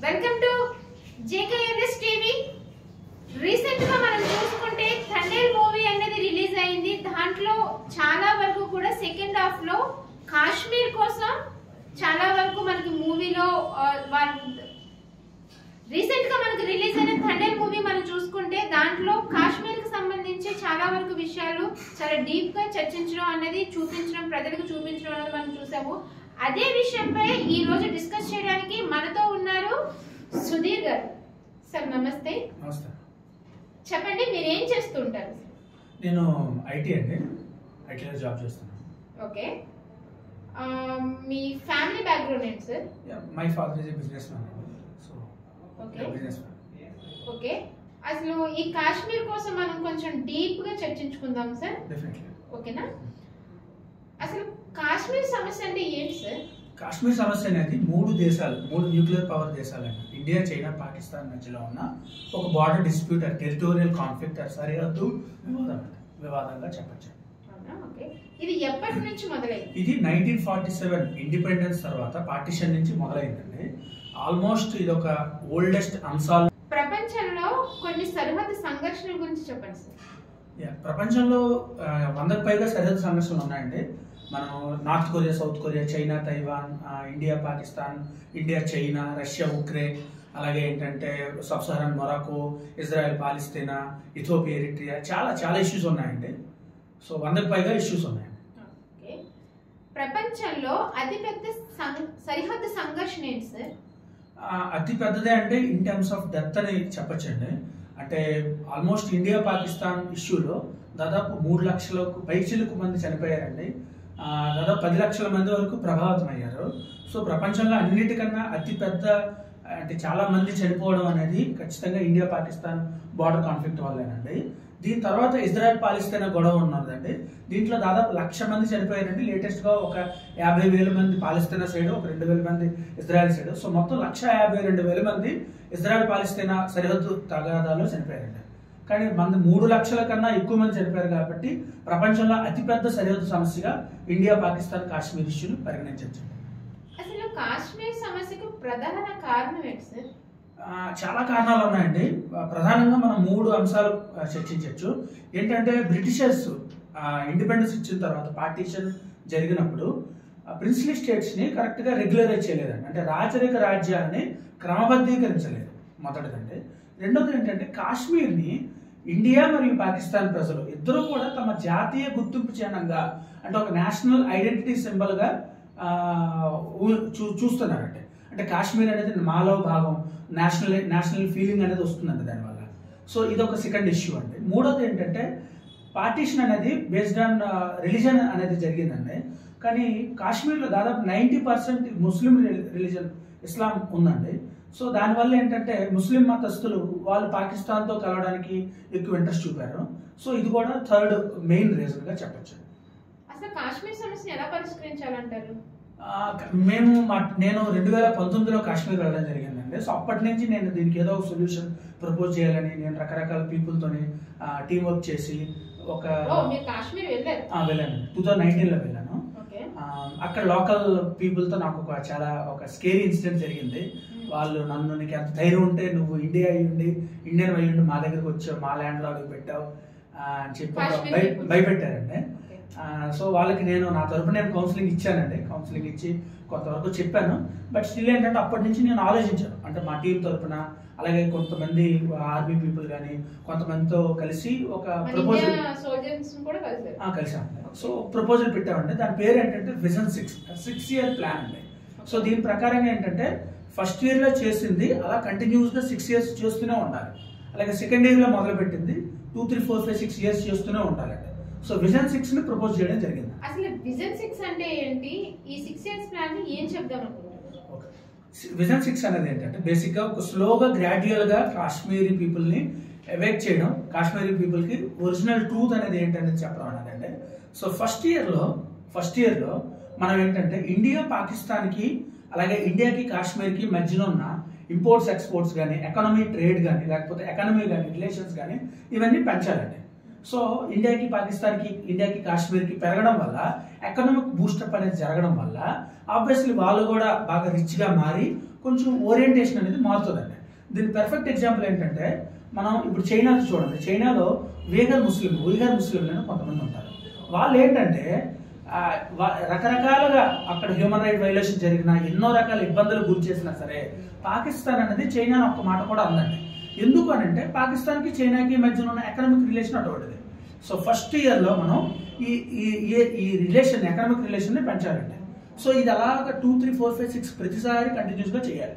Welcome to JKNS TV. Recent గా మనం చూసుకుంటే థండర్ మూవీ అనేది రిలీజ్ అయింది. దాంట్లో చాలా వరకు కూడా సెకండ్ హాఫ్ లో కాశ్మీర్ కోసం చాలా వరకు మనకి మూవీలో రీసెంట్ గా మనకి రిలీజ్ అయిన థండర్ మూవీ మనం చూసుకుంటే దాంట్లో కాశ్మీర్ కి సంబంధించి చాలా వరకు విషయాలు చాలా డీప్ గా చర్చించడం అనేది చూపించడం, ప్రజలకు చూపించడం అనేది మనం చూసాము. అదే విషయంపై ఈ రోజు డిస్కస్ చేయడానికి మనతో ఉన్నారు సుధీర్ గారు. సార్ నమస్తే. నమస్తే. చెప్పండి, మీరు ఏం చేస్తూ ఉంటారు? నేను ఐటీ అండి, ఐటీలో జాబ్ చేస్తున్నాను. ఓకే, మీ ఫ్యామిలీ బ్యాక్గ్రౌండ్ ఏంటి sir? My father is a business man. So okay business man. Okay, అసలు ఈ కాశ్మీర్ కోసం మనం కొంచెం డీప్ గా చర్చించుకుందాం సార్. డెఫినెట్లీ. ఓకేనా? అసలు కాశ్మీర్ సమస్య అంటే ఏంటి సార్? కాశ్మీర్ సమస్య అనేది మూడు న్యూక్లియర్ పవర్ దేశాలండి, ఇండియా, చైనా, పాకిస్తాన్ మధ్యలో ఉన్న ఒక బార్డర్ డిస్ప్యూట్, టెరిటోరియల్ కాన్ఫ్లిక్ట్, సరిహద్దు వివాదంగా చెప్పచ్చు. ఓకే, ఇది ఎప్పటి నుంచి మొదలైంది? ఇది 1947 ఇండిపెండెన్స్ తర్వాత పార్టిషన్ నుంచి మొదలైందండి. ఆల్మోస్ట్ ఇది ఒక ఓల్డెస్ట్ అన్సాల్వ్. ప్రపంచంలో కొన్ని సరిహద్దు సంఘర్షణల గురించి చెప్పండి సార్. ప్రపంచంలో 100కు పైగా సరిహద్దు సంఘర్షణలు ఉన్నాయండి. మనం North Korea, South Korea, China, Taiwan, India, Pakistan, India, China, Russia, Ukraine, అలాగే ఏంటంటే sub Saharan Morocco, Israel, Palestine, Ethiopia, Eritrea, చాలా ఇష్యూస్ ఉన్నాయండి. సో 100కు పైగా ఇష్యూస్ ఉన్నాయి. ప్రపంచంలో అతిపెద్ద సరిహద్దు సంఘర్షణ ఏంటి సార్? అతి పెద్దదే అంటే ఇన్ టర్మ్స్ ఆఫ్ డెత్ అని చెప్పచ్చండి. అంటే ఆల్మోస్ట్ ఇండియా పాకిస్తాన్ ఇష్యూలో దాదాపు 3 లక్షలకు పైచిలకు మంది చనిపోయారండి. దాదాపు 10 లక్షల మంది వరకు ప్రభావితం అయ్యారు. సో ప్రపంచంలో అన్నిటికన్నా అతిపెద్ద అంటే చాలా మంది చనిపోవడం అనేది ఖచ్చితంగా ఇండియా పాకిస్తాన్ బార్డర్ కాన్ఫ్లిక్ట్ వల్లేనండి. దీని తర్వాత ఇజ్రాయెల్ పాలిస్తీనా గొడవ ఉన్నదండి. దీంట్లో దాదాపు 1,00,000 మంది చనిపోయారండి. లేటెస్ట్ గా ఒక 50,000 మంది పాలిస్తీనా సైడ్, ఒక 2,000 మంది ఇజ్రాయెల్ సైడ్. సో మొత్తం 1,52,000 మంది ఇజ్రాయెల్ పాలిస్తీనా సరిహద్దు తగాదాల్లో చనిపోయారండి. కానీ మంది 3 లక్షల కన్నా ఎక్కువ మంది చనిపోయారు కాబట్టి ప్రపంచంలో అతిపెద్ద సరిహద్దు సమస్యగా ఇండియా, పాకిస్తాన్, కాశ్మీర్ ఇష్యూని పరిగణించవచ్చు. అసలు కాశ్మీర్ సమస్యకు ప్రధాన కారణం ఏంటి సార్? చాలా కారణాలు ఉన్నాయండి. ప్రధానంగా మనం 3 అంశాలు చర్చించవచ్చు. ఏంటంటే బ్రిటిషర్స్ ఇండిపెండెన్స్ ఇచ్చిన తర్వాత పార్టీషన్ జరిగినప్పుడు ప్రిన్స్లీ స్టేట్స్ ని కరెక్ట్ గా రెగ్యులరైజ్ చేయలేదండి. అంటే రాచరిక రాజ్యాన్ని క్రమబద్ధీకరించలేదు మొదటిదంటే. రెండోది ఏంటంటే కాశ్మీర్ ని ఇండియా మరియు పాకిస్తాన్ ప్రజలు ఇద్దరూ కూడా తమ జాతీయ గుర్తింపు చిహ్నంగా, అంటే ఒక నేషనల్ ఐడెంటిటీ సింబల్ గా చూస్తున్నారంటే. అంటే కాశ్మీర్ అనేది మాలో భాగం, నేషనల్ ఫీలింగ్ అనేది వస్తుందండి దానివల్ల. సో ఇది ఒక సెకండ్ ఇష్యూ అండి. మూడోది ఏంటంటే పార్టీషన్ అనేది బేస్డ్ ఆన్ రిలీజన్ అనేది జరిగిందండి. కానీ కాశ్మీర్లో దాదాపు 90% ముస్లిం రిలీజన్, ఇస్లాం ఉందండి. సో దానివల్ల ఏంటంటే ముస్లిం మతస్థులు వాళ్ళు పాకిస్తాన్తో కలవడానికి ఎక్కువ ఇంట్రెస్ట్ చూపారు. సో ఇది కూడా థర్డ్ మెయిన్ రీజన్ గా చెప్పచ్చు. అసలు కాశ్మీర్ సమస్యను ఎలా పరిష్కరించాలంటారు? నేను 2019లో కాశ్మీర్ వెళ్ళడం జరిగిందండి. సో అప్పటి నుంచి నేను దీనికి ఏదో ఒక సొల్యూషన్ ప్రపోజ్ చేయాలని నేను రకరకాల పీపుల్ తోని టీం వర్క్ చేసి వెళ్ళాను. 2019లో వెళ్ళాను. అక్కడ లోకల్ పీపుల్ తో నాకు ఒక స్కేరీ ఇన్సిడెంట్ జరిగింది. వాళ్ళు నన్ను, నీకు ఎంత ధైర్యం ఉంటే నువ్వు ఇండియన్ అయ్యుండి మా దగ్గరకు వచ్చావు, మా ల్యాండ్ లో అడుగు పెట్టావు అని చెప్పి భయపెట్టారండి. సో వాళ్ళకి నా తరపున కౌన్సిలింగ్ ఇచ్చానండి. కౌన్సిలింగ్ ఇచ్చి కొంతవరకు చెప్పాను. బట్ స్టిల్ ఏంటంటే అప్పటి నుంచి నేను ఆలోచించాను. అంటే మా టీం తరపున, అలాగే కొంతమంది ఆర్మీ పీపుల్ కానీ కొంతమందితో కలిసి ఒక ప్రపోజల్ కలిసామండి. సో ప్రపోజల్ పెట్టామండి. దాని పేరు ఏంటంటే విజన్ 6 ఇయర్ ప్లాన్ అండి. సో దీని ప్రకారంగా ఏంటంటే ఫస్ట్ ఇయర్ లో చేసింది అలా కంటిన్యూస్ గా 6 years చేస్తూనే ఉండాలి. అలాగే సెకండ్ ఇయర్ లో మొదలు పెట్టింది 2, 3, 4, 5, 6 years చేస్తూనే ఉండాలండి. సో విజన్ 6 ని ప్రపోజ్ చేయడం జరిగింది. అసలు విజన్ 6 అంటే ఏంటి? ఈ 6 years ప్లాన్ ని ఏం చెప్దాం అనుకుంటున్నారు? విజన్ 6 అనేది ఏంటంటే బేసిక్ గా ఒక స్లోగా, గ్రాడ్యువల్ గా కాశ్మీరీ పీపుల్ ని అవేక్ చేయడం, కాశ్మీరీ పీపుల్ కి ఒరిజినల్ ట్రూత్ అనేది ఏంటనేది చెప్పడం అన్నదండి. సో ఫస్ట్ ఇయర్ లో మనం ఏంటంటే ఇండియా, పాకిస్తాన్ కి, అలాగే ఇండియాకి, కాశ్మీర్ కి మధ్యలో ఉన్న ఇంపోర్ట్స్, ఎక్స్పోర్ట్స్ కానీ, ఎకానమీ, ట్రేడ్ కానీ, లేకపోతే ఎకానమీ కానీ, రిలేషన్స్ కానీ ఇవన్నీ పెంచాలండి. సో ఇండియాకి, పాకిస్తాన్కి, ఇండియాకి, కాశ్మీర్కి పెరగడం వల్ల ఎకనామిక్ బూస్టప్ అనేది జరగడం వల్ల ఆబ్వియస్లీ వాళ్ళు కూడా బాగా రిచ్గా మారి కొంచెం ఓరియంటేషన్ అనేది మారుతుందండి. దీని పర్ఫెక్ట్ ఎగ్జాంపుల్ ఏంటంటే మనం ఇప్పుడు చైనాకి చూడండి. చైనాలో ఉయిఘర్ ముస్లింలు కొంతమంది ఉంటారు. వాళ్ళు ఏంటంటే రకరకాలుగా అక్కడ హ్యూమన్ రైట్ వైలేషన్ జరిగినా, ఎన్నో రకాల ఇబ్బందులు గురి చేసినా సరే పాకిస్తాన్ అనేది చైనా ఒక్క మాట కూడా అందండి. ఎందుకు అని అంటే పాకిస్తాన్కి చైనాకి మధ్యన ఉన్న ఎకనామిక్ రిలేషన్ అటువంటిది. సో ఫస్ట్ ఇయర్లో మనం ఈ రిలేషన్, ఎకనామిక్ రిలేషన్ని పెంచాలండి. సో ఇది అలాగా 2, 3, 4, 5, 6 ప్రతిసారి కంటిన్యూస్గా చేయాలి.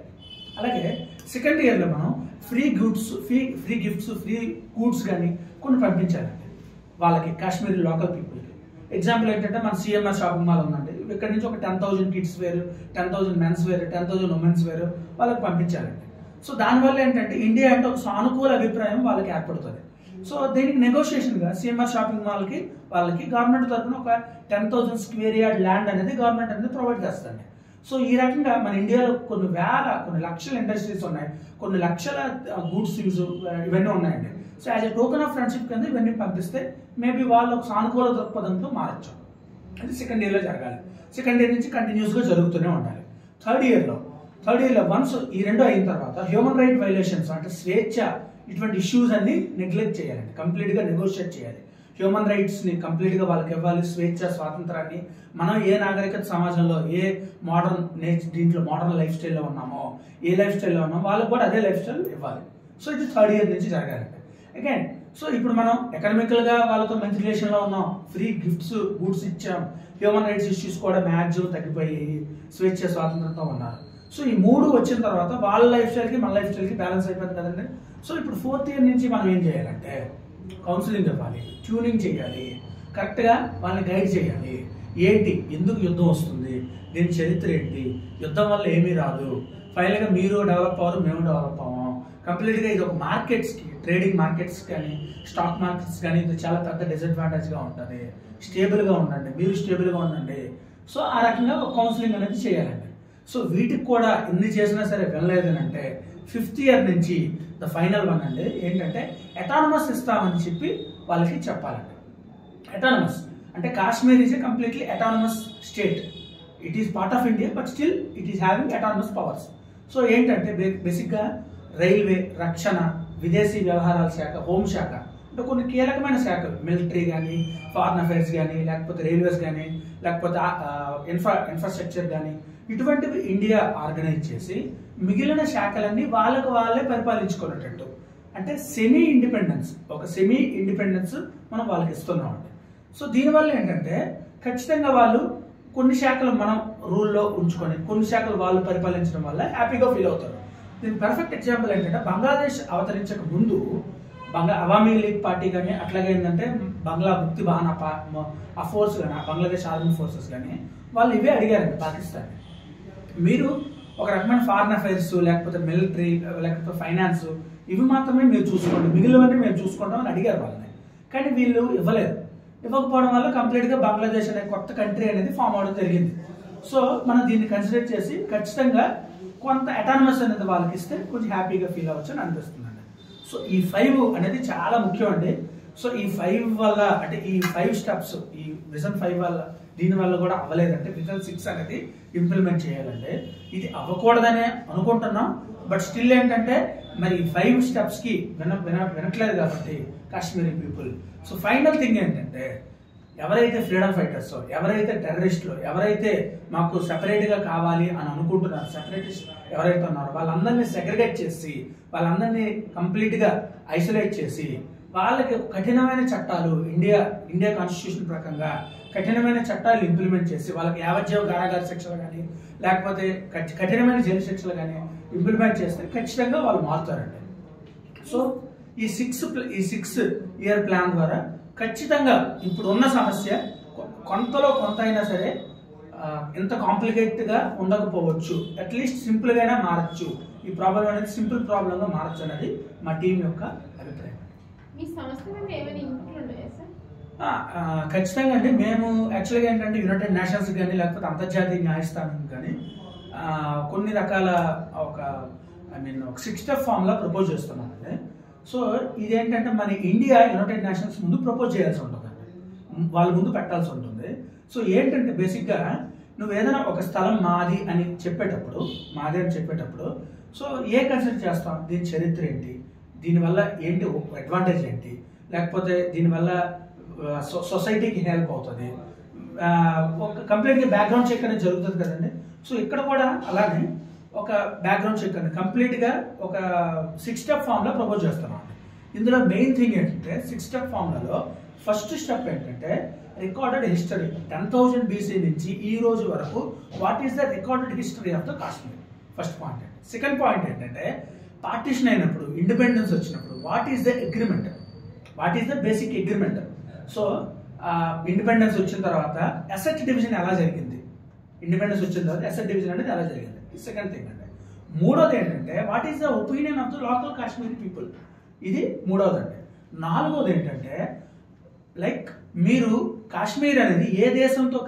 అలాగే సెకండ్ ఇయర్లో మనం ఫ్రీ గిఫ్ట్స్ ఫ్రీ గూడ్స్ కానీ కొన్ని పంపించాలండి వాళ్ళకి, కాశ్మీరీ లోకల్ పీపుల్కి. ఎగ్జాంపుల్ ఏంటంటే మన సిఎంఆర్ షాపింగ్ మాల్ ఉందండి. ఇక్కడ నుంచి ఒక 10,000 kids wear, 10,000 men's wear, 10,000 women's wear వాళ్ళకి పంపించాలండి. సో దానివల్ల ఏంటంటే ఇండియా అంటే ఒక సానుకూల అభిప్రాయం వాళ్ళకి ఏర్పడుతుంది. సో దీనికి నెగోషియేషన్గా సిఎంఆర్ షాపింగ్ మాల్కి వాళ్ళకి గవర్నమెంట్ తరఫున ఒక 10,000 స్క్వేర్ యార్డ్ ల్యాండ్ అనేది గవర్నమెంట్ అనేది ప్రొవైడ్ చేస్తుంది. సో ఈ రకంగా మన ఇండియాలో కొన్ని లక్షల ఇండస్ట్రీస్ ఉన్నాయి, కొన్ని లక్షల గూడ్స్ ఇవన్నీ ఉన్నాయండి. So as a token of friendship కింద ఇవన్నీ పంపిస్తే మేబీ వాళ్ళు ఒక సానుకూల దృక్పథంతో మారచ్చు. అది సెకండ్ ఇయర్లో జరగాలి. సెకండ్ ఇయర్ నుంచి కంటిన్యూస్గా జరుగుతూనే ఉండాలి. థర్డ్ ఇయర్లో వన్స్ ఈ రెండు అయిన తర్వాత హ్యూమన్ రైట్ వైలేషన్స్ అంటే స్వేచ్ఛ ఇటువంటి ఇష్యూస్ అన్ని నెగ్లెక్ట్ చేయాలండి. కంప్లీట్గా నెగోషియేట్ చేయాలి. హ్యూమన్ రైట్స్ని కంప్లీట్గా వాళ్ళకి ఇవ్వాలి. స్వేచ్ఛ, స్వాతంత్రాన్ని మనం ఏ నాగరికత సమాజంలో, ఏ మోడర్న్ లైఫ్ స్టైల్లో ఉన్నామో, ఏ లైఫ్ స్టైల్లో ఉన్నామో వాళ్ళకి కూడా అదే లైఫ్ స్టైల్ ఇవ్వాలి. సో ఇది థర్డ్ ఇయర్ నుంచి జరగాలండి. అగైన్ సో ఇప్పుడు మనం ఎకనామికల్గా వాళ్ళతో మంచి రిలేషన్లో ఉన్నాం, ఫ్రీ గిఫ్ట్స్ గూడ్స్ ఇచ్చాం, హ్యూమన్ రైట్స్ ఇష్యూస్ కూడా మ్యాక్సిమం తగ్గిపోయి స్వేచ్ఛ, స్వాతంత్రంతో ఉన్నారు. సో ఈ మూడు వచ్చిన తర్వాత వాళ్ళ లైఫ్ స్టైల్కి మన లైఫ్ స్టైల్కి బ్యాలెన్స్ అయిపోతుంది కదండి. సో ఇప్పుడు ఫోర్త్ ఇయర్ నుంచి మనం ఏం చేయాలంటే కౌన్సిలింగ్ ఇవ్వాలి, ట్యూనింగ్ చేయాలి, కరెక్ట్గా వాళ్ళని గైడ్ చేయాలి. ఏంటి, ఎందుకు యుద్ధం వస్తుంది, దీని చరిత్ర ఏంటి, యుద్ధం వల్ల ఏమీ రాదు, ఫైనల్గా మీరు డెవలప్ అవ్వరు, మేము డెవలప్ అవ్వం. కంప్లీట్గా ఇది ఒక మార్కెట్స్కి, ట్రేడింగ్ మార్కెట్స్ కానీ స్టాక్ మార్కెట్స్ కానీ ఇది చాలా పెద్ద డిసడ్వాంటేజ్గా ఉంటుంది. స్టేబుల్గా ఉండండి, మీరు స్టేబుల్గా ఉండండి. సో ఆ రకంగా ఒక కౌన్సిలింగ్ అనేది చేయాలండి. సో వీటికి కూడా ఎన్ని చేసినా సరే వెళ్ళలేదు అంటే ఫిఫ్త్ ఇయర్ నుంచి ద ఫైనల్ వన్ అండి ఏంటంటే అటానమస్ ఇస్తామని చెప్పి వాళ్ళకి చెప్పాలండి. అటానమస్ అంటే Kashmir is a completely autonomous state. It is part of India but still it is having autonomous powers. So ఏంటంటే బేసిక్గా రైల్వే, రక్షణ, విదేశీ వ్యవహారాల శాఖ, హోంశాఖ అంటే కొన్ని కీలకమైన శాఖలు, మిలిటరీ కానీ, ఫారెన్ అఫైర్స్ కానీ, లేకపోతే రైల్వేస్ కానీ, లేకపోతే ఇన్ఫ్రాస్ట్రక్చర్ కానీ ఇటువంటివి ఇండియా ఆర్గనైజ్ చేసి మిగిలిన శాఖలన్నీ వాళ్ళకు వాళ్ళే పరిపాలించుకునేటట్టు అంటే సెమీ ఇండిపెండెన్స్ మనం వాళ్ళకి ఇస్తున్నామండి. సో దీనివల్ల ఏంటంటే ఖచ్చితంగా వాళ్ళు కొన్ని శాఖలు మనం రూల్లో ఉంచుకొని కొన్ని శాఖలు వాళ్ళు పరిపాలించడం వల్ల హ్యాపీగా ఫీల్ అవుతారు. దీని పర్ఫెక్ట్ ఎగ్జాంపుల్ ఏంటంటే బంగ్లాదేశ్ అవతరించక ముందు అవామీ లీగ్ పార్టీ కానీ అట్లాగే ఏంటంటే బంగ్లా ముక్తి బాహన ఆ ఫోర్స్ కానీ, బంగ్లాదేశ్ ఆర్మీ ఫోర్సెస్ కానీ వాళ్ళు ఇవే అడిగారండి పాకిస్తాన్, మీరు ఒక రకమైన ఫారెన్ అఫైర్స్ లేకపోతే మిలిటరీ లేకపోతే ఫైనాన్స్ ఇవి మాత్రమే మీరు చూసుకోండి, మిగిలినవన్నీ మేము చూసుకుంటాం అని అడిగారు వాళ్ళని. కానీ వీళ్ళు ఇవ్వకపోవడం వల్ల కంప్లీట్గా బంగ్లాదేశ్ అనే కొత్త కంట్రీ అనేది ఫామ్ అవడం జరిగింది. సో మనం దీన్ని కన్సిడర్ చేసి ఖచ్చితంగా కొంత అటానమస్ అనేది వాళ్ళకి ఇస్తే కొంచెం హ్యాపీగా ఫీల్ అవ్వచ్చు అని అనిపిస్తుందండి. సో ఈ 5 అనేది చాలా ముఖ్యం అండి. సో ఈ 5 వల్ల అంటే ఈ 5 స్టెప్స్, ఈ విజన్ 5 వల్ల దీనివల్ల కూడా అవ్వలేదంటే విజన్ 6 అనేది ఇంప్లిమెంట్ చేయాలండి. ఇది అవ్వకూడదనే అనుకుంటున్నాం బట్ స్టిల్ ఏంటంటే మరి 5 స్టెప్స్కి వినట్లేదు కాబట్టి Kashmiri people. So final thing ఏంటంటే ఎవరైతే ఫ్రీడమ్ ఫైటర్స్, ఎవరైతే టెర్రరిస్టులు, ఎవరైతే మాకు సెపరేట్గా కావాలి అని అనుకుంటున్నారు, సెపరేటిస్ట్ ఎవరైతే ఉన్నారో వాళ్ళందరినీ సెగ్రిగేట్ చేసి వాళ్ళందరినీ కంప్లీట్గా ఐసోలేట్ చేసి వాళ్ళకి కఠినమైన చట్టాలు ఇండియా కాన్స్టిట్యూషన్ ప్రకారంగా కఠినమైన చట్టాలు ఇంప్లిమెంట్ చేసి వాళ్ళకి యావజ్జీవ కారాగార శిక్షలు కానీ లేకపోతే కఠినమైన జైలు శిక్షలు కానీ ఇంప్లిమెంట్ చేస్తే ఖచ్చితంగా వాళ్ళు మారుతారండి. సో ఈ 6 ఇయర్ ప్లాన్ ద్వారా ఖచ్చితంగా ఇప్పుడు ఉన్న సమస్య కొంతలో కొంత అయినా సరే ఎంత కాంప్లికేట్గా ఉండకపోవచ్చు, అట్లీస్ట్ సింపుల్గానే మారచ్చు. ఈ ప్రాబ్లం అనేది సింపుల్ ప్రాబ్లంగా మారచ్చు అనేది మా టీం యొక్క అభిప్రాయం. ఖచ్చితంగా అండి. మేము యాక్చువల్గా ఏంటంటే యునైటెడ్ నేషన్స్ కానీ లేకపోతే అంతర్జాతీయ న్యాయస్థానం కానీ కొన్ని రకాల ఒక 6 స్టెప్ ఫార్ములా ప్రపోజ్ చేస్తున్నామండి. సో ఇదేంటంటే మన ఇండియా యునైటెడ్ నేషన్స్ ముందు ప్రపోజ్ చేయాల్సి ఉంటుందండి, వాళ్ళ ముందు పెట్టాల్సి ఉంటుంది. సో ఏంటంటే బేసిక్గా నువ్వు ఏదైనా ఒక స్థలం మాది అని చెప్పేటప్పుడు సో ఏ కన్సిడర్ చేస్తాం, దీని చరిత్ర ఏంటి, దీనివల్ల ఏంటి అడ్వాంటేజ్ ఏంటి, లేకపోతే దీనివల్ల సొసైటీకి హెల్ప్ అవుతుంది, ఒక కంప్లీట్గా బ్యాక్గ్రౌండ్ చెక్ అనేది జరుగుతుంది కదండి. సో ఇక్కడ కూడా అలానే ఒక బ్యాక్గ్రౌండ్ చెక్ అనేది కంప్లీట్గా ఒక 6 స్టెప్ ఫార్ములా ప్రపోజ్ చేస్తున్నాం. ఇందులో మెయిన్ థింగ్ ఏంటంటే 6 స్టెప్ ఫార్ములాలో ఫస్ట్ స్టెప్ ఏంటంటే రికార్డెడ్ హిస్టరీ 10,000 BC నుంచి ఈ రోజు వరకు what is the recorded history of the Kashmir. First point. Second point ఏంటంటే పార్టీషన్ అయినప్పుడు, ఇండిపెండెన్స్ వచ్చినప్పుడు what is the agreement, what is the basic agreement. So independence వచ్చిన తర్వాత అసెట్ డివిజన్ ఎలా జరిగింది, ఇండిపెండెన్స్ వచ్చిన తర్వాత అసెట్ డివిజన్ అనేది ఎలా జరిగింది. సెకండ్ థింగ్ అంటే మూడోది ఏంటంటే what is the opinion of the local Kashmiri people, ఇది మూడోది అండి. నాలుగోది ఏంటంటే లైక్ మీరు కాశ్మీర్ అనేది ఏ దేశంతో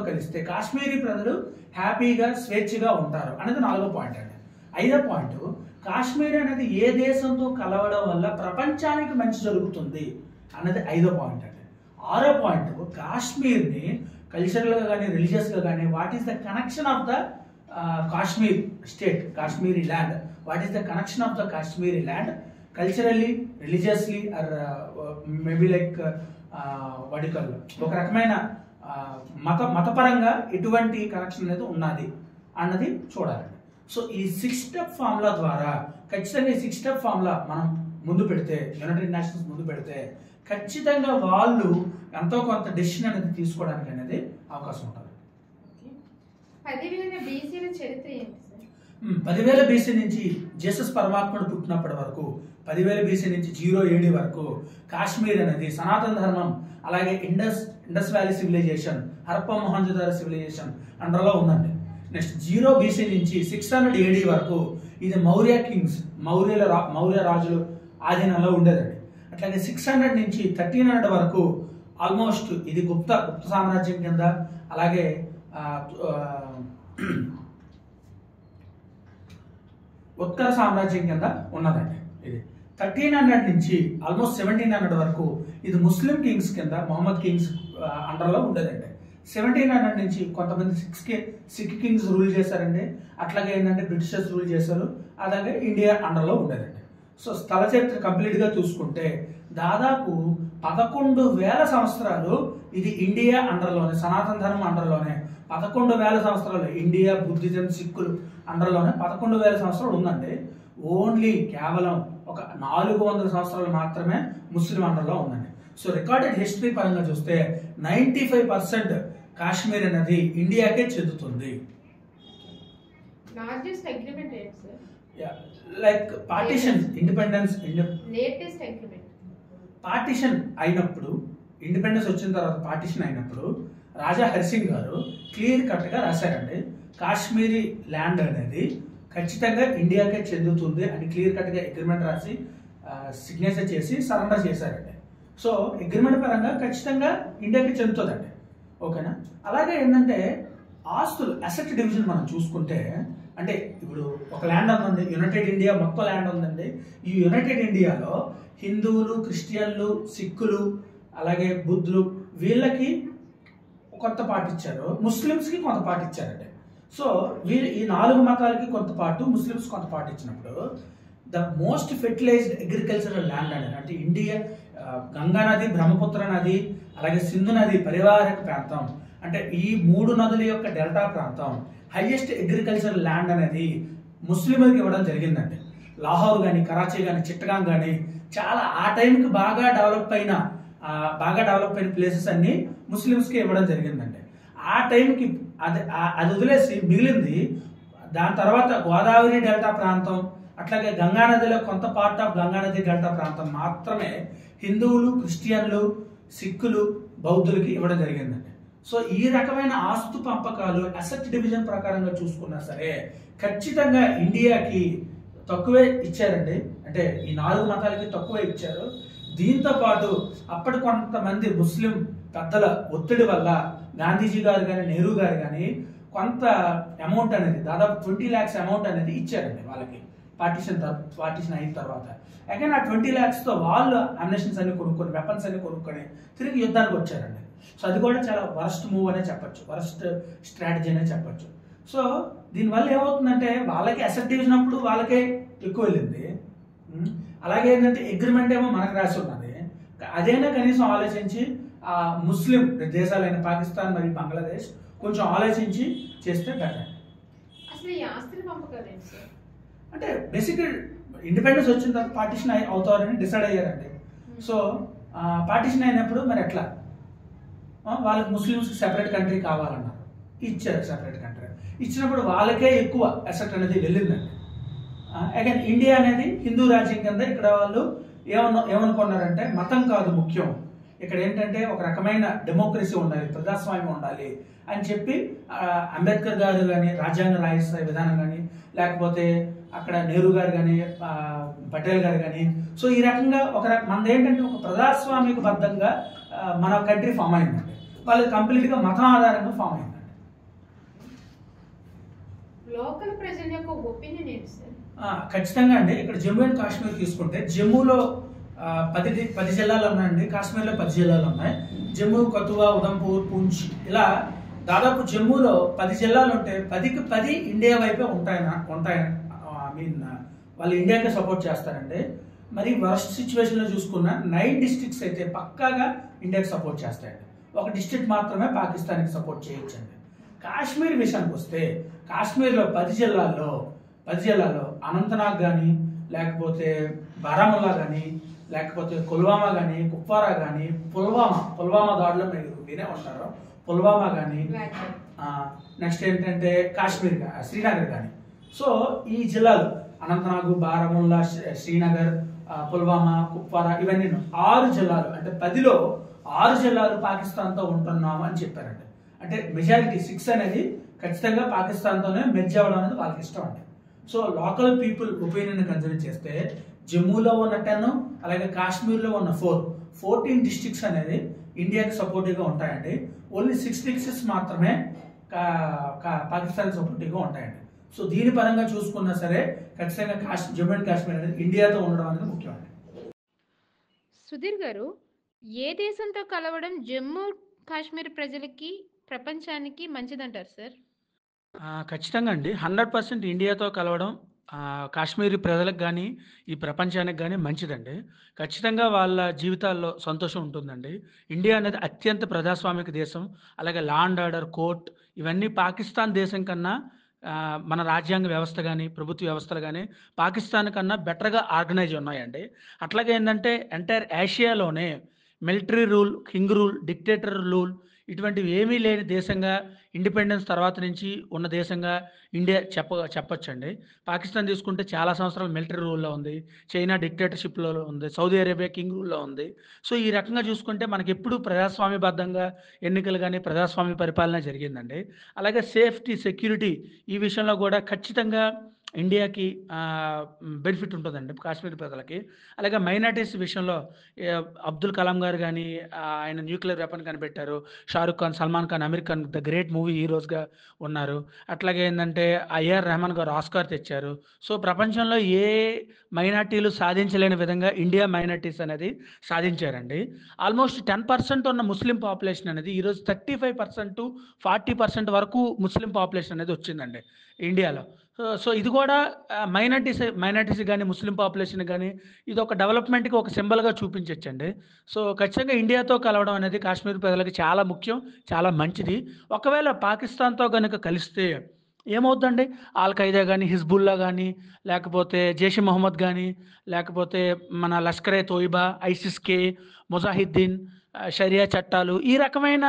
కలిస్తే కాశ్మీరీ ప్రజలు హ్యాపీగా స్వేచ్ఛగా ఉంటారు అనేది 4వ పాయింట్ అండి. 5వ పాయింట్ కాశ్మీర్ అనేది ఏ దేశంతో కలవడం వల్ల ప్రపంచానికి మంచి జరుగుతుంది అన్నది 5వ పాయింట్ అండి. 6వ పాయింట్ కాశ్మీర్ని కల్చరల్గా కానీ రిలీజియస్గా కానీ what is the connection of the Kashmir state, Kashmiri land, what is the connection of the Kashmiri land culturally, religiously or maybe like వడికల్ ఒక రకమైన మతపరంగా ఎటువంటి కనెక్షన్ అనేది ఉన్నది అన్నది చూడాలండి. సో ఈ 6 స్టెప్ ఫార్ములా ద్వారా ఖచ్చితంగా ఈ 6 స్టెప్ ఫార్ములా మనం ముందు పెడితే, యునైటెడ్ నేషన్స్ ముందు పెడితే ఖచ్చితంగా వాళ్ళు ఎంతో కొంత డెసిషన్ అనేది తీసుకోవడానికి అనేది అవకాశం ఉంటుంది. 10,000 BCల చరిత్ర ఏంటి సార్? 10,000 BC నుంచి జీసస్ పరమాత్ముడు పుట్టినప్పటి వరకు 10,000 BC నుంచి 0 AD వరకు కాశ్మీర్ అనేది సనాతన ధర్మం, అలాగే Indus valley civilization, Harappa Mohenjodaro civilization అండర్లో ఉందండి. నెక్స్ట్ 0 BC నుంచి 600 AD వరకు ఇది మౌర్య రాజులు ఆధీనంలో ఉండేదండి. అట్లాగే 600 నుంచి 1300 వరకు ఆల్మోస్ట్ ఇది గుప్త సామ్రాజ్యం కింద, అలాగే ఉత్తర సామ్రాజ్యం కింద ఉన్నదండి. ఇది 1300 నుంచి ఆల్మోస్ట్ 1700 వరకు ఇది ముస్లిం కింగ్స్ కింద, మొహమ్మద్ కింగ్స్ అండర్లో ఉండేదండి. 1700 నుంచి కొంతమంది సిక్ కింగ్స్ రూల్ చేశారండి. అట్లాగే ఏంటంటే బ్రిటిషర్స్ రూల్ చేశారు. అలాగే ఇండియా అండర్లో ఉండేదండి. సో స్థల చరిత్ర కంప్లీట్గా చూసుకుంటే దాదాపు 11,000 సంవత్సరాలు ఇది ఇండియా అండర్లోనే, సనాతన ధర్మం అండర్లోనే 11,000 సంవత్సరాలు, ఇండియా బుద్ధిజం సిక్కులు అండర్లోనే 11,000 సంవత్సరాలు ఉందండి. ఓన్లీ కేవలం ఒక 400 సంవత్సరాలు మాత్రమే ముస్లిం అండర్లో ఉందండి. సో రికార్డెడ్ హిస్టరీ పరంగా చూస్తే 95% కాశ్మీర్ అనేది ఇండియాకే చెందుతుంది. లార్జెస్ట్ అగ్రిమెంట్ ఏంటి sir? Like partition, independence, latest agreement partition అయినప్పుడు, ఇండిపెండెన్స్ వచ్చిన తర్వాత పార్టీషన్ అయినప్పుడు రాజా హరిసింగ్ గారు క్లియర్ కట్గా రాశారండి, కాశ్మీరీ ల్యాండ్ అనేది ఖచ్చితంగా ఇండియాకే చెందుతుంది అని క్లియర్ కట్గా అగ్రిమెంట్ రాసి సిగ్నేచర్ చేసి సరెండర్ చేశారండి. సో అగ్రిమెంట్ పరంగా ఖచ్చితంగా ఇండియాకి చెందుతుందండి. ఓకేనా. అలాగే ఏంటంటే ఆస్తులు, అసెట్ డివిజన్ మనం చూసుకుంటే, అంటే ఇప్పుడు ఒక ల్యాండ్ ఉందండి, యునైటెడ్ ఇండియా మొత్తం ల్యాండ్ ఉందండి. ఈ యునైటెడ్ ఇండియాలో హిందువులు, క్రిస్టియన్లు, సిక్కులు, అలాగే బుద్ధులు వీళ్ళకి కొంత పార్ట్ ఇచ్చారు, ముస్లిమ్స్కి కొంత పార్ట్ ఇచ్చారండి. సో వీళ్ళు ఈ 4 మతాలకి కొంత పార్ట్, ముస్లిమ్స్ కొంత పార్ట్ ఇచ్చినప్పుడు the most fertilised agricultural land అనేది అంటే ఇండియా గంగా నది, బ్రహ్మపుత్ర నది, అలాగే సింధు నది పరివాహక ప్రాంతం, అంటే ఈ 3 నదుల యొక్క డెల్టా ప్రాంతం హైయెస్ట్ అగ్రికల్చరల్ ల్యాండ్ అనేది ముస్లింలకు ఇవ్వడం జరిగిందండి. లాహోర్ కానీ, కరాచీ కానీ, చిట్టగాంగ్ కానీ చాలా ఆ టైంకి బాగా డెవలప్ అయిన ప్లేసెస్ అన్ని ముస్లిమ్స్కి ఇవ్వడం జరిగిందండి. ఆ టైంకి అది వదిలేసి మిగిలింది, దాని తర్వాత గోదావరి డెల్టా ప్రాంతం, అట్లాగే గంగానదిలో కొంత పార్ట్ ఆఫ్ గంగానది డెల్టా ప్రాంతం మాత్రమే హిందువులు, క్రిస్టియన్లు, సిక్కులు, బౌద్ధులకి ఇవ్వడం జరిగిందండి. సో ఈ రకమైన ఆస్తు పంపకాలు అసెట్ డివిజన్ ప్రకారంగా చూసుకున్నా సరే ఖచ్చితంగా ఇండియాకి తక్కువే ఇచ్చారండి. అంటే ఈ 4 మతాలకి తక్కువే ఇచ్చారు. దీంతో పాటు అప్పటి కొంతమంది ముస్లిం పెద్దల ఒత్తిడి వల్ల గాంధీజీ గారు కానీ, నెహ్రూ గారు కానీ కొంత అమౌంట్ అనేది దాదాపు 20 lakhs అమౌంట్ అనేది ఇచ్చారండి వాళ్ళకి పార్టీషన్ అయిన తర్వాత. అగైన్ ఆ 20 lakhsతో వాళ్ళు అమ్యునిషన్స్ అన్ని కొనుక్కొని, వెపన్స్ అన్ని కొనుక్కొని తిరిగి యుద్ధానికి వచ్చారండి. సో అది కూడా చాలా వరస్ట్ మూవ్ అనే చెప్పొచ్చు, వరస్ట్ స్ట్రాటజీ అనే చెప్పొచ్చు. సో దీనివల్ల ఏమవుతుందంటే వాళ్ళకి అసెట్ డివిజన్ అప్పుడు వాళ్ళకే ఎక్కువ వెళ్ళింది. అలాగే ఏంటంటే అగ్రిమెంట్ ఏమో మనకు రాసి ఉన్నది. అదైనా కనీసం ఆలోచించి ఆ ముస్లిం దేశాలైన పాకిస్తాన్ మరియు బంగ్లాదేశ్ కొంచెం ఆలోచించి చేస్తే బెటర్. అసలు ఈ ఆస్తుల పంపకాలు ఏంటి సార్? అంటే బేసిక్ ఇండిపెండెన్స్ వచ్చిన తర్వాత పార్టీషన్ అవుతారని డిసైడ్ అయ్యారండి. సో పార్టీషన్ అయినప్పుడు మరి ఎట్లా వాళ్ళకి ముస్లిమ్స్కి సెపరేట్ కంట్రీ కావాలన్నారు, ఇచ్చారు సెపరేట్ కంట్రీ. ఇచ్చినప్పుడు వాళ్ళకే ఎక్కువ అసెట్ అనేది వెళ్ళిందండి. అగైన్ ఇండియా అనేది హిందూ రాజ్యం కింద ఇక్కడ వాళ్ళు ఏమనుకున్నారంటే మతం కాదు ముఖ్యం, ఇక్కడ ఏంటంటే ఒక రకమైన డెమోక్రసీ ఉండాలి, ప్రజాస్వామ్యం ఉండాలి అని చెప్పి అంబేద్కర్ గారు కానీ రాజ్యాంగ రాయిస్తాయి విధానం కానీ లేకపోతే అక్కడ నెహ్రూ గారు కానీ పటేల్ గారు కానీ సో ఈ రకంగా మనది ఏంటంటే ఒక ప్రజాస్వామిక బద్ధంగా మన కంట్రీ ఫామ్ అయిందండి. వాళ్ళకి కంప్లీట్గా మతం ఆధారంగా ఫామ్ అయిందండి. లోకల్ ప్రజల యొక్క ఒపీనియన్ ఏంటి సార్? ఖచ్చితంగా అండి. ఇక్కడ జమ్మూ అండ్ కాశ్మీర్ తీసుకుంటే జమ్మూలో 10 జిల్లాలు ఉన్నాయండి, కాశ్మీర్లో 10 జిల్లాలు ఉన్నాయి. జమ్మూ, కతువా, ఉదంపూర్, పూంచ్ ఇలా దాదాపు జమ్మూలో 10 జిల్లాలు ఉంటే 10కి 10 ఇండియా వైపే ఉంటాయి. ఐ మీన్ వాళ్ళు ఇండియాకే సపోర్ట్ చేస్తారండి. మరి వర్స్ట్ సిచ్యువేషన్లో చూసుకున్న 9 డిస్ట్రిక్ట్స్ అయితే పక్కాగా ఇండియాకి సపోర్ట్ చేస్తాయండి. ఒక డిస్ట్రిక్ట్ మాత్రమే పాకిస్తాన్కి సపోర్ట్ చేయొచ్చండి. కాశ్మీర్ విషయానికి వస్తే కాశ్మీర్లో 10 జిల్లాలో అనంతనాగ్ కానీ లేకపోతే బారాముల్లా కానీ లేకపోతే పుల్వామా కానీ కుప్వారా కానీ పుల్వామా దాడిలో మీరు వినే ఉంటారు, పుల్వామా కానీ నెక్స్ట్ ఏంటంటే కాశ్మీర్ శ్రీనగర్ కానీ. సో ఈ జిల్లాలు అనంతనాగ్, బారాముల్లా, శ్రీనగర్, పుల్వామా, కుప్వారా ఇవన్నీ 6 జిల్లాలు అంటే 10లో 6 జిల్లాలు పాకిస్తాన్తో ఉంటున్నాము అని చెప్పారండి. అంటే మెజారిటీ 6 అనేది ఖచ్చితంగా పాకిస్తాన్తోనే మెర్జ్ అవ్వడం అనేది వాళ్ళకి ఇష్టం అండి. So local people opinion consider చేస్తే జమ్మూలో ఉన్న 10 అలాగే కాశ్మీర్లో ఉన్న 14 డిస్ట్రిక్ట్స్ అనేది ఇండియాకి సపోర్టివ్గా ఉంటాయండి. ఓన్లీ 6 డిస్ట్రిక్ట్స్ మాత్రమే పాకిస్తాన్కి సపోర్టివ్గా ఉంటాయండి. సో దీని పరంగా చూసుకున్నా సరే ఖచ్చితంగా జమ్మూ అండ్ కాశ్మీర్ అనేది ఇండియాతో ఉండడం అనేది ముఖ్యమండి. సుధీర్ గారు, ఏ దేశంతో కలవడం జమ్మూ కాశ్మీర్ ప్రజలకి ప్రపంచానికి మంచిదంటారు సార్? ఖచ్చితంగా అండి. 100% ఇండియాతో కలవడం కాశ్మీరీ ప్రజలకు కానీ ఈ ప్రపంచానికి కానీ మంచిదండి. ఖచ్చితంగా వాళ్ళ జీవితాల్లో సంతోషం ఉంటుందండి. ఇండియా అనేది అత్యంత ప్రజాస్వామిక దేశం. అలాగే లా అండ్ ఆర్డర్, కోర్ట్ ఇవన్నీ పాకిస్తాన్ దేశం కన్నా మన రాజ్యాంగ వ్యవస్థ కానీ ప్రభుత్వ వ్యవస్థలు కానీ పాకిస్తాన్ కన్నా బెటర్గా ఆర్గనైజ్ ఉన్నాయండి. అట్లాగే ఏంటంటే ఎంటైర్ ఏషియాలోనే military rule, king rule, dictator rule ఇటువంటివి ఏమీ లేని దేశంగా ఇండిపెండెన్స్ తర్వాత నుంచి ఉన్న దేశంగా ఇండియా చెప్పొచ్చండి. పాకిస్తాన్ తీసుకుంటే చాలా సంవత్సరాలు మిలిటరీ రూల్లో ఉంది, చైనా డిక్టేటర్షిప్లో ఉంది, సౌదీ అరేబియా కింగ్ రూల్లో ఉంది. సో ఈ రకంగా చూసుకుంటే మనకి ఎప్పుడు ప్రజాస్వామ్యబద్ధంగా ఎన్నికలు కానీ ప్రజాస్వామ్య పరిపాలన జరిగిందండి. అలాగే సేఫ్టీ, సెక్యూరిటీ ఈ విషయంలో కూడా ఖచ్చితంగా ఇండియాకి బెనిఫిట్ ఉంటుందండి కాశ్మీర్ ప్రజలకి. అలాగే మైనార్టీస్ విషయంలో అబ్దుల్ కలాం గారు కానీ ఆయన న్యూక్లియర్ వెపన్ కనిపెట్టారు. Shahrukh Khan, Salman Khan, Aamir Khan the great movie హీరోస్గా ఉన్నారు. అట్లాగే ఏంటంటే ఏఆర్ రెహమాన్ గారు ఆస్కార్ తెచ్చారు. సో ప్రపంచంలో ఏ మైనార్టీలు సాధించలేని విధంగా ఇండియా మైనార్టీస్ అనేది సాధించారండి. ఆల్మోస్ట్ 10% ఉన్న ముస్లిం పాపులేషన్ అనేది ఈరోజు 35% to 40% వరకు ముస్లిం పాపులేషన్ అనేది వచ్చిందండి ఇండియాలో. సో ఇది కూడా మైనార్టీస్ కానీ ముస్లిం పాపులేషన్ కానీ ఇది ఒక డెవలప్మెంట్కి ఒక సింబల్గా చూపించవచ్చండి. సో ఖచ్చితంగా ఇండియాతో కలవడం అనేది కాశ్మీర్ ప్రజలకు చాలా ముఖ్యం, చాలా మంచిది. ఒకవేళ పాకిస్తాన్తో కనుక కలిస్తే ఏమవుతుందండి, ఆల్ ఖైదా కానీ, హిజ్బుల్లా కానీ, లేకపోతే జైష్ మొహమ్మద్ కానీ, లేకపోతే మన లష్కరే తోయిబా, ఐసిస్కే, ముజాహిద్దీన్, షరియా చట్టాలు ఈ రకమైన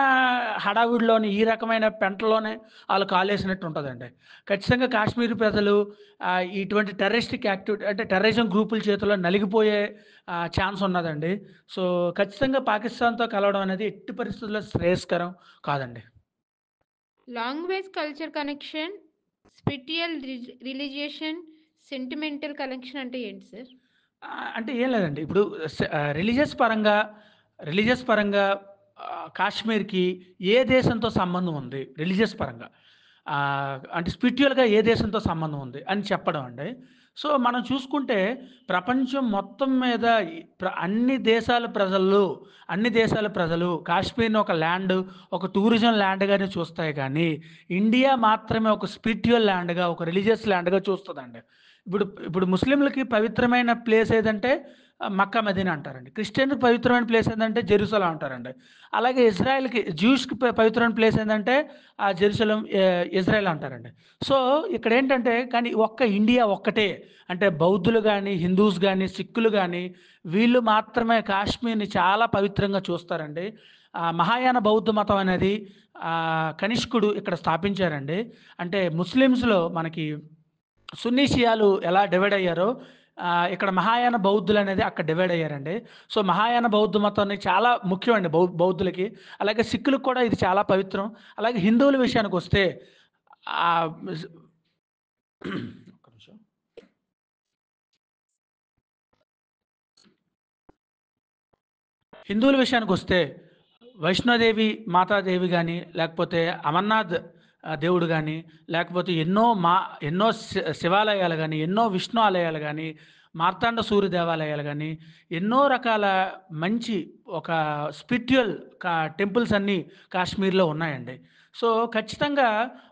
హడావిడిలోని ఈ రకమైన పెంటలోనే వాళ్ళు కాలేసినట్టు ఉంటుందండి. ఖచ్చితంగా కాశ్మీర్ ప్రజలు ఇటువంటి టెర్రరిస్టిక్ యాక్టివిటీ అంటే టెర్రరిజం గ్రూపుల చేతిలో నలిగిపోయే ఛాన్స్ ఉన్నదండి. సో ఖచ్చితంగా పాకిస్తాన్తో కలవడం అనేది ఎట్టి పరిస్థితుల్లో శ్రేయస్కరం కాదండి. లాంగ్వేజ్, కల్చర్ కనెక్షన్, స్పిరిచువల్, రిలీజియేషన్, సెంటిమెంటల్ కనెక్షన్ అంటే ఏంటి సార్? అంటే ఏం లేదండి. ఇప్పుడు రిలీజియస్ పరంగా కాశ్మీర్కి ఏ దేశంతో సంబంధం ఉంది రిలీజియస్ పరంగా అంటే స్పిరిచువల్‌గా ఏ దేశంతో సంబంధం ఉంది అని చెప్పడం అండి. సో, మనం చూసుకుంటే ప్రపంచం మొత్తం మీద అన్ని దేశాల ప్రజలు కాశ్మీర్‌ని ఒక ఒక టూరిజం ల్యాండ్‌గానే చూస్తాయి కానీ, ఇండియా మాత్రమే ఒక స్పిరిచ్యువల్ ల్యాండ్‌గా, ఒక రిలీజియస్ ల్యాండ్‌గా చూస్తదండి. ఇప్పుడు ఇప్పుడు ముస్లింలకి పవిత్రమైన ప్లేస్ ఏదంటే మక్కా, మదీనా అంటారండి. క్రిస్టియన్‌కి పవిత్రమైన ప్లేస్ ఏందంటే జెరూసలేం అంటారండి. అలాగే జ్యూస్‌కి పవిత్రమైన ప్లేస్ ఏందంటే జెరూసలేం ఇజ్రాయెల్ అంటారండి. సో, ఇక్కడేంటంటే కానీ ఇండియా ఒక్కటే. అంటే బౌద్ధులు గాని, హిందూస్ గాని, సిక్కులు గాని వీళ్ళు మాత్రమే కాశ్మీర్‌ని చాలా పవిత్రంగా చూస్తారండి. మహాయాన బౌద్ధ మతం అనేది కనిష్కుడు ఇక్కడ స్థాపించారండి. అంటే ముస్లిమ్స్‌లో మనకి సున్నీ, షియాలు ఎలా డివైడ్ అయ్యారో ఇక్కడ మహాయాన బౌద్ధులనేది అక్కడ డివైడ్ అయ్యారండి. సో, మహాయాన బౌద్ధ మతాన్ని చాలా ముఖ్యమండి బౌద్ధులకి. అలాగే సిక్కులకు కూడా ఇది చాలా పవిత్రం. అలాగే హిందువుల విషయానికొస్తే ఆహ్, స్ ఒక్క నిమిషం. హిందువుల విషయానికొస్తే వైష్ణోదేవి మాతాదేవి గాని, లేకపోతే అమర్నాథ్ దేవుడు గాని, లేకపోతే ఎన్నో శివాలయాలు గాని, ఎన్నో విష్ణు ఆలయాలు గాని, మార్తాండ సూర్య దేవాలయాలు గాని, ఎన్నో రకాల మంచి ఒక స్పిరిచ్యువల్ టెంపుల్స్ అన్నీ కాశ్మీర్‌లో ఉన్నాయండి. సో, ఖచ్చితంగా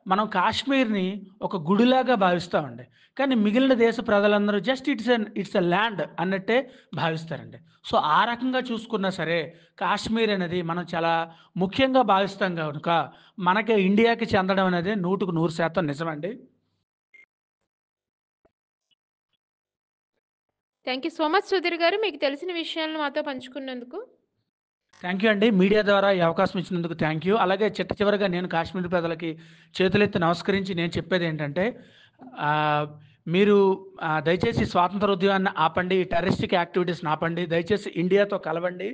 మనం కాశ్మీర్‌ని ఒక గుడిలాగా భావిస్తామండి. కానీ మిగిలిన దేశ ప్రజలందరూ జస్ట్ ఇట్స్ ఎ ల్యాండ్ అన్నట్టే భావిస్తారండి. సో, ఆ రకంగా చూసుకున్నా సరే కాశ్మీర్ అనేది మనం చాలా ముఖ్యంగా భావిస్తాం గనుక, మనకి ఇండియాకి చెందడం అనేది 100% నిజమండి. Thank you so much Sudheer గారు. మీకు తెలిసిన విషయాలను మాతో పంచుకున్నందుకు. థ్యాంక్ యూ అండి. మీడియా ద్వారా ఈ అవకాశం ఇచ్చినందుకు థ్యాంక్ యూ. అలాగే చివరగా నేను కాశ్మీర్ ప్రజలకి చేతులెత్తి నమస్కరించి నేను చెప్పేదేంటంటే, ఆహ్, మీరు దయచేసి స్వాతంత్ర ఉద్యమాన్ని ఆపండి. ఈ టెర్రరిస్టిక్ యాక్టివిటీస్‌ని ఆపండి. దయచేసి ఇండియాతో కలవండి.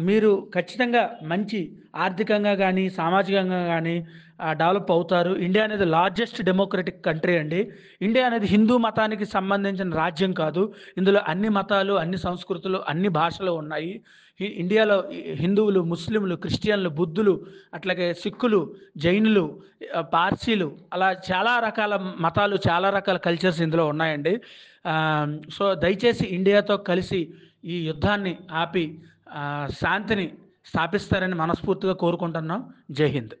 మీరు ఖచ్చితంగా మంచి ఆర్థికంగా గానీ, సామాజికంగా గానీ డెవలప్ అవుతారు. ఇండియా అనేది లార్జెస్ట్ డెమోక్రటిక్ కంట్రీ అండి. ఇండియా అనేది హిందూ మతానికి సంబంధించిన రాజ్యం కాదు. ఇందులో అన్ని మతాలు, అన్ని సంస్కృతులు, అన్ని భాషలు ఉన్నాయి. ఇండియాలో హిందువులు, ముస్లింలు, క్రిస్టియన్లు, బుద్ధులు, అట్లాగే సిక్కులు, జైనులు, పార్సీలు అలా చాలా రకాల మతాలు, చాలా రకాల కల్చర్స్ ఇందులో ఉన్నాయండి. సో, దయచేసి ఇండియాతో కలిసి ఈ యుద్ధాన్ని ఆపి శాంతిని స్థాపిస్తారని మనస్ఫూర్తిగా కోరుకుంటున్నాం. జై హింద్.